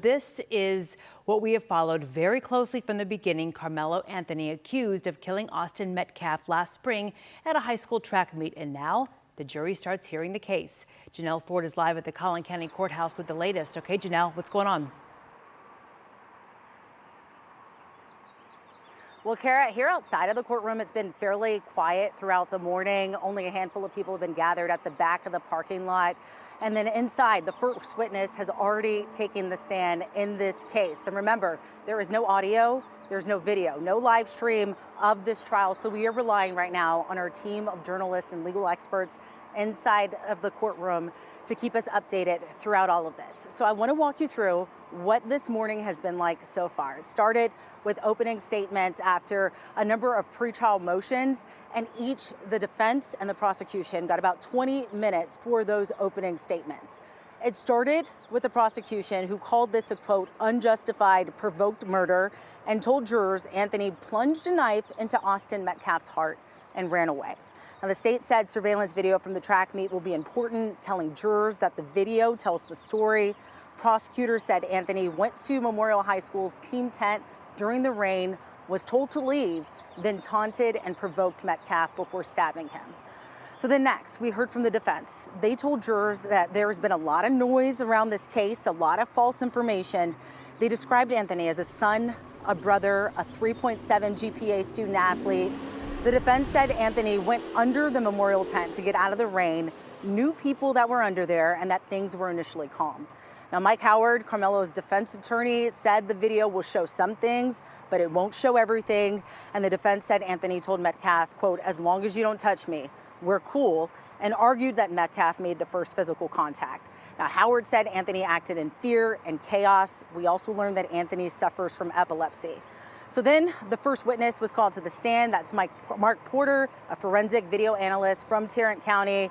This is what we have followed very closely from the beginning. Carmelo Anthony accused of killing Austin Metcalf last spring at a high school track meet, and now the jury starts hearing the case. Janelle Ford is live at the Collin County Courthouse with the latest. Okay, Janelle, what's going on? Well, Kara, here outside of the courtroom, it's been fairly quiet throughout the morning. Only a handful of people have been gathered at the back of the parking lot. And then inside, the first witness has already taken the stand in this case. And remember, there is no audio, there's no video, no live stream of this trial. So we are relying right now on our team of journalists and legal experts inside of the courtroom to keep us updated throughout all of this. So I want to walk you through what this morning has been like so far. It started with opening statements after a number of pretrial motions, and each, the defense and the prosecution, got about 20 minutes for those opening statements. It started with the prosecution, who called this a, quote, unjustified, provoked murder, and told jurors Anthony plunged a knife into Austin Metcalf's heart and ran away. Now, the state said surveillance video from the track meet will be important, telling jurors that the video tells the story. Prosecutors said Anthony went to Memorial High School's team tent during the rain, was told to leave, then taunted and provoked Metcalf before stabbing him. So then next, we heard from the defense. They told jurors that there's been a lot of noise around this case, a lot of false information. They described Anthony as a son, a brother, a 3.7 GPA student athlete. The defense said Anthony went under the memorial tent to get out of the rain, knew people that were under there, and that things were initially calm. Now, Mike Howard, Carmelo's defense attorney, said the video will show some things, but it won't show everything. And the defense said Anthony told Metcalf, quote, as long as you don't touch me, we're cool, and argued that Metcalf made the first physical contact. Now, Howard said Anthony acted in fear and chaos. We also learned that Anthony suffers from epilepsy. So then the first witness was called to the stand. That's Mark Porter, a forensic video analyst from Tarrant County.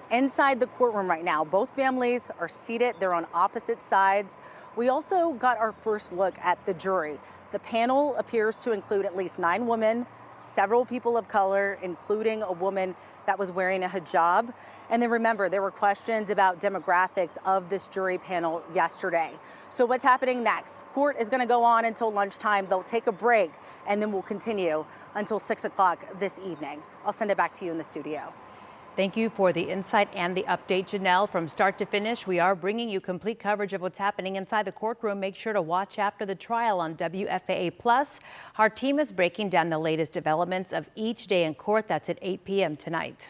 Inside the courtroom right now, both families are seated. They're on opposite sides. We also got our first look at the jury. The panel appears to include at least 9 women, several people of color, including a woman that was wearing a hijab. And then remember, there were questions about demographics of this jury panel yesterday. So what's happening next? Court is going to go on until lunchtime. They'll take a break, and then we'll continue until 6 o'clock this evening. I'll send it back to you in the studio. Thank you for the insight and the update, Janelle. From start to finish, we are bringing you complete coverage of what's happening inside the courtroom. Make sure to watch after the trial on WFAA+. Our team is breaking down the latest developments of each day in court. That's at 8 p.m. tonight.